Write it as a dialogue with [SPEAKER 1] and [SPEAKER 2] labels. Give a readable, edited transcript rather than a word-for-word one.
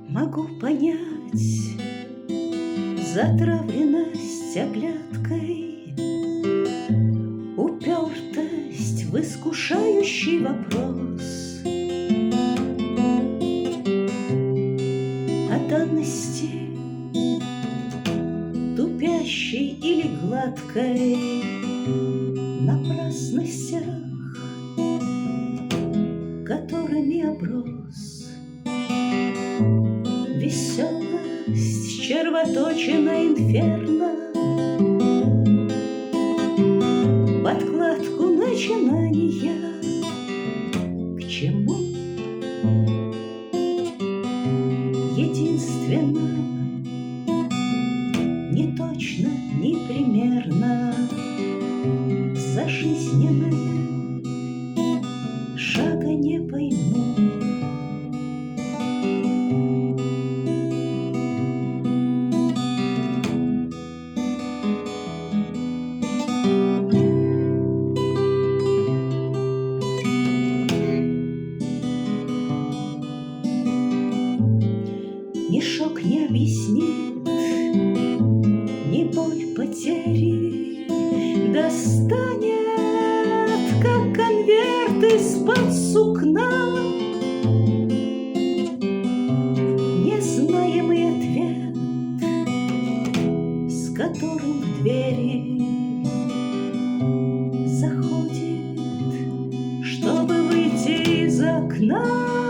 [SPEAKER 1] Могу понять затравленность оглядкой, упертость в искушающий вопрос о данности тупящей или гладкой, напрасностях, которыми оброс, веселость червоточина инферно, подкладку начинания к чему единственно, не точно, не примерно зажизненное шага не пойму. Ни шок не объяснит, ни боль потери достанет, как конверт из-под сукна, незнаемый ответ, с которым в двери заходит, чтобы выйти из окна.